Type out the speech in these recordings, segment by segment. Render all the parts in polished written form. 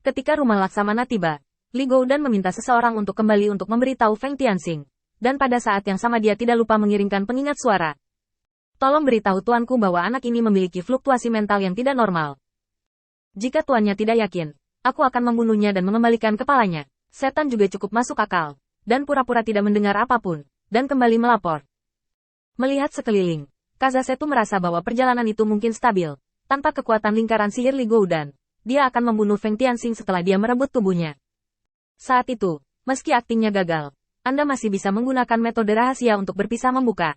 Ketika rumah Laksamana tiba, Li Goudan meminta seseorang untuk kembali untuk memberitahu Feng Tianxing. Dan pada saat yang sama dia tidak lupa mengirimkan pengingat suara. Tolong beritahu tuanku bahwa anak ini memiliki fluktuasi mental yang tidak normal. Jika tuannya tidak yakin, aku akan membunuhnya dan mengembalikan kepalanya. Setan juga cukup masuk akal, dan pura-pura tidak mendengar apapun, dan kembali melapor. Melihat sekeliling, Kazasetu merasa bahwa perjalanan itu mungkin stabil. Tanpa kekuatan lingkaran sihir Li Goudan, dia akan membunuh Feng Tianxing setelah dia merebut tubuhnya. Saat itu, meski aktingnya gagal, Anda masih bisa menggunakan metode rahasia untuk berpisah membuka.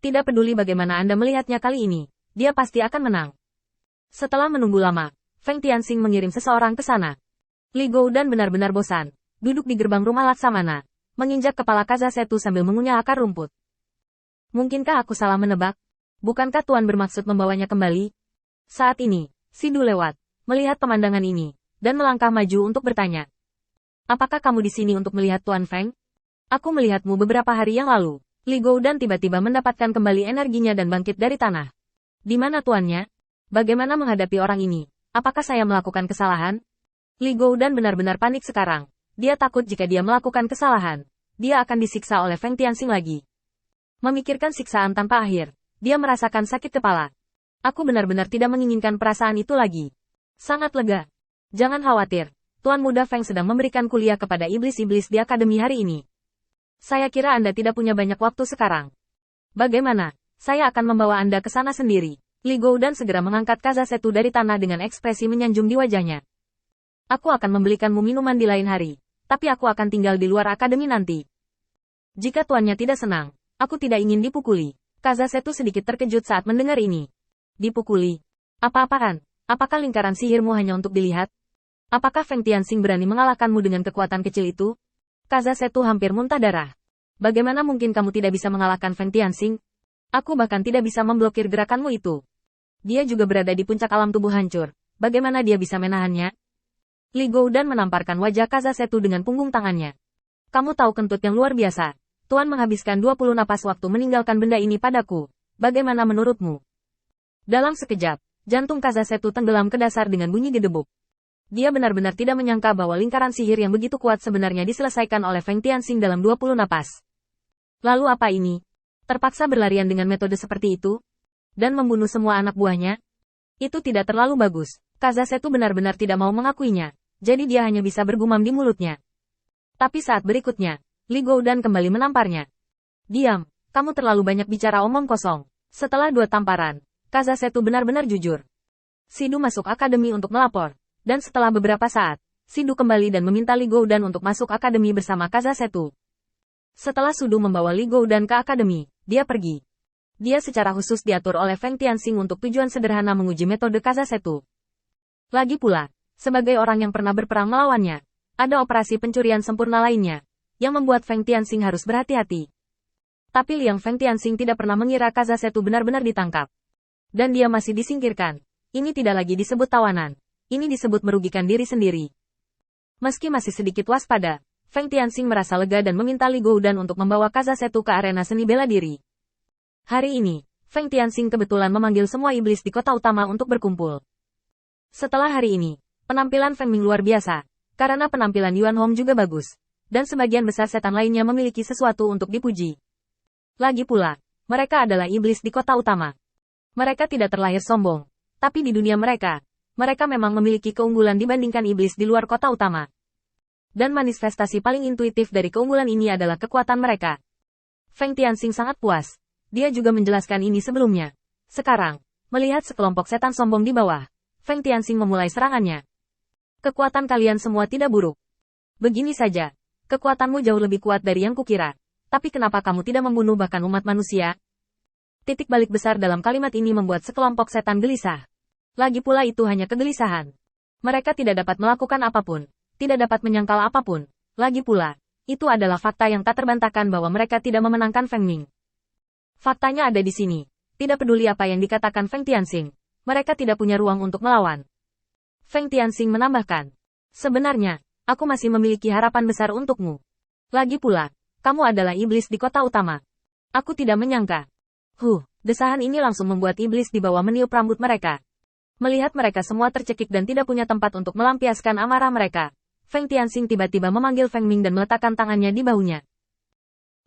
Tidak peduli bagaimana Anda melihatnya kali ini, dia pasti akan menang. Setelah menunggu lama, Feng Tianxing mengirim seseorang ke sana. Li Goudan benar-benar bosan, duduk di gerbang rumah Laksamana, menginjak kepala Kazasetu sambil mengunyah akar rumput. Mungkinkah aku salah menebak? Bukankah Tuan bermaksud membawanya kembali? Saat ini, Sidu lewat, melihat pemandangan ini, dan melangkah maju untuk bertanya. Apakah kamu di sini untuk melihat Tuan Feng? Aku melihatmu beberapa hari yang lalu. Li Goudan tiba-tiba mendapatkan kembali energinya dan bangkit dari tanah. Di mana tuannya? Bagaimana menghadapi orang ini? Apakah saya melakukan kesalahan? Li Goudan benar-benar panik sekarang. Dia takut jika dia melakukan kesalahan, dia akan disiksa oleh Feng Tianxing lagi. Memikirkan siksaan tanpa akhir, dia merasakan sakit kepala. Aku benar-benar tidak menginginkan perasaan itu lagi. Sangat lega. Jangan khawatir. Tuan Muda Feng sedang memberikan kuliah kepada iblis-iblis di akademi hari ini. Saya kira Anda tidak punya banyak waktu sekarang. Bagaimana? Saya akan membawa Anda ke sana sendiri. Li Goudan segera mengangkat Kazasetu dari tanah dengan ekspresi menyanjung di wajahnya. Aku akan membelikanmu minuman di lain hari, tapi aku akan tinggal di luar akademi nanti. Jika tuannya tidak senang, aku tidak ingin dipukuli. Kazasetu sedikit terkejut saat mendengar ini. Dipukuli? Apa-apaan? Apakah lingkaran sihirmu hanya untuk dilihat? Apakah Feng Tianxing berani mengalahkanmu dengan kekuatan kecil itu? Kazasetu hampir muntah darah. Bagaimana mungkin kamu tidak bisa mengalahkan Feng Tianxing? Aku bahkan tidak bisa memblokir gerakanmu itu. Dia juga berada di puncak alam tubuh hancur. Bagaimana dia bisa menahannya? Li Goudan menamparkan wajah Kazasetu dengan punggung tangannya. Kamu tahu kentut yang luar biasa. Tuan menghabiskan 20 napas waktu meninggalkan benda ini padaku. Bagaimana menurutmu? Dalam sekejap, jantung Kazasetu tenggelam ke dasar dengan bunyi gedebuk. Dia benar-benar tidak menyangka bahwa lingkaran sihir yang begitu kuat sebenarnya diselesaikan oleh Feng Tianxing dalam 20 napas. Lalu apa ini? Terpaksa berlarian dengan metode seperti itu? Dan membunuh semua anak buahnya? Itu tidak terlalu bagus. Kazasetu benar-benar tidak mau mengakuinya. Jadi dia hanya bisa bergumam di mulutnya. Tapi saat berikutnya, Li Goudan kembali menamparnya. Diam, kamu terlalu banyak bicara omong kosong. Setelah 2 tamparan, Kazasetu benar-benar jujur. Sidu masuk akademi untuk melapor. Dan setelah beberapa saat, Sidu kembali dan meminta Li Goudan untuk masuk akademi bersama Kazasetu. Setelah Sidu membawa Li Goudan ke akademi, dia pergi. Dia secara khusus diatur oleh Feng Tianxing untuk tujuan sederhana menguji metode Kazasetu. Lagi pula, sebagai orang yang pernah berperang melawannya, ada operasi pencurian sempurna lainnya, yang membuat Feng Tianxing harus berhati-hati. Tapi Liang Feng Tianxing tidak pernah mengira Kazasetu benar-benar ditangkap. Dan dia masih disingkirkan. Ini tidak lagi disebut tawanan. Ini disebut merugikan diri sendiri. Meski masih sedikit waspada, Feng Tianxing merasa lega dan meminta Li Goudan untuk membawa Kazasetu ke arena seni bela diri. Hari ini, Feng Tianxing kebetulan memanggil semua iblis di kota utama untuk berkumpul. Setelah hari ini, penampilan Feng Ming luar biasa, karena penampilan Yuan Hong juga bagus, dan sebagian besar setan lainnya memiliki sesuatu untuk dipuji. Lagi pula, mereka adalah iblis di kota utama. Mereka tidak terlahir sombong, tapi di dunia mereka memang memiliki keunggulan dibandingkan iblis di luar kota utama. Dan manifestasi paling intuitif dari keunggulan ini adalah kekuatan mereka. Feng Tianxing sangat puas. Dia juga menjelaskan ini sebelumnya. Sekarang, melihat sekelompok setan sombong di bawah, Feng Tianxing memulai serangannya. Kekuatan kalian semua tidak buruk. Begini saja, kekuatanmu jauh lebih kuat dari yang kukira. Tapi kenapa kamu tidak membunuh bahkan umat manusia? Titik balik besar dalam kalimat ini membuat sekelompok setan gelisah. Lagi pula itu hanya kegelisahan. Mereka tidak dapat melakukan apapun, tidak dapat menyangkal apapun. Lagi pula, itu adalah fakta yang tak terbantahkan bahwa mereka tidak memenangkan Feng Ming. Faktanya ada di sini. Tidak peduli apa yang dikatakan Feng Tianxing, mereka tidak punya ruang untuk melawan. Feng Tianxing menambahkan, sebenarnya, aku masih memiliki harapan besar untukmu. Lagi pula, kamu adalah iblis di kota utama. Aku tidak menyangka. Desahan ini langsung membuat iblis di bawah meniup rambut mereka. Melihat mereka semua tercekik dan tidak punya tempat untuk melampiaskan amarah mereka, Feng Tianxing tiba-tiba memanggil Feng Ming dan meletakkan tangannya di bahunya.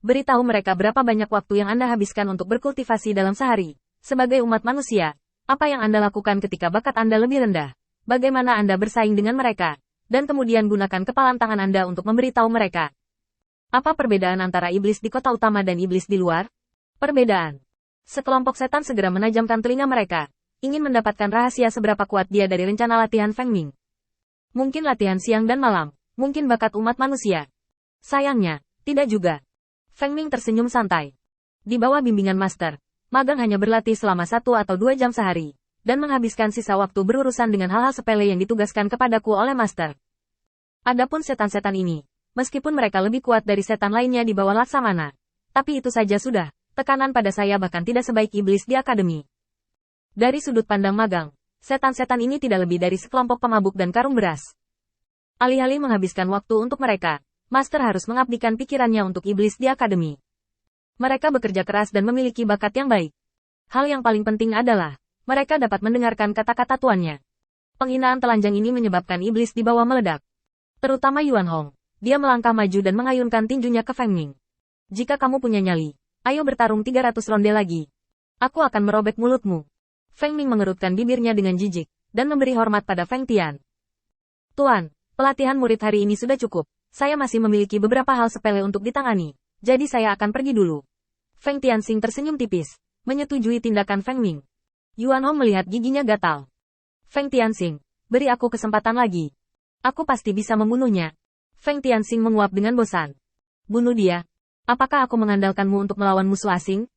Beritahu mereka berapa banyak waktu yang Anda habiskan untuk berkultivasi dalam sehari. Sebagai umat manusia, apa yang Anda lakukan ketika bakat Anda lebih rendah? Bagaimana Anda bersaing dengan mereka? Dan kemudian gunakan kepalan tangan Anda untuk memberitahu mereka. Apa perbedaan antara iblis di kota utama dan iblis di luar? Perbedaan. Sekelompok setan segera menajamkan telinga mereka, ingin mendapatkan rahasia seberapa kuat dia dari rencana latihan Feng Ming. Mungkin latihan siang dan malam, mungkin bakat umat manusia. Sayangnya, tidak juga. Feng Ming tersenyum santai. Di bawah bimbingan master, magang hanya berlatih selama 1 atau 2 jam sehari, dan menghabiskan sisa waktu berurusan dengan hal-hal sepele yang ditugaskan kepadaku oleh master. Adapun setan-setan ini, meskipun mereka lebih kuat dari setan lainnya di bawah Laksamana, tapi itu saja sudah, tekanan pada saya bahkan tidak sebaik iblis di akademi. Dari sudut pandang magang, setan-setan ini tidak lebih dari sekelompok pemabuk dan karung beras. Alih-alih menghabiskan waktu untuk mereka, master harus mengabdikan pikirannya untuk iblis di akademi. Mereka bekerja keras dan memiliki bakat yang baik. Hal yang paling penting adalah, mereka dapat mendengarkan kata-kata tuannya. Penghinaan telanjang ini menyebabkan iblis di bawah meledak. Terutama Yuan Hong. Dia melangkah maju dan mengayunkan tinjunya ke Feng Ming. Jika kamu punya nyali, ayo bertarung 300 ronde lagi. Aku akan merobek mulutmu. Feng Ming mengerutkan bibirnya dengan jijik, dan memberi hormat pada Feng Tian. Tuan, pelatihan murid hari ini sudah cukup. Saya masih memiliki beberapa hal sepele untuk ditangani, jadi saya akan pergi dulu. Feng Tianxing tersenyum tipis, menyetujui tindakan Feng Ming. Yuan Hong melihat giginya gatal. Feng Tianxing, beri aku kesempatan lagi. Aku pasti bisa membunuhnya. Feng Tianxing menguap dengan bosan. Bunuh dia. Apakah aku mengandalkanmu untuk melawan musuh asing?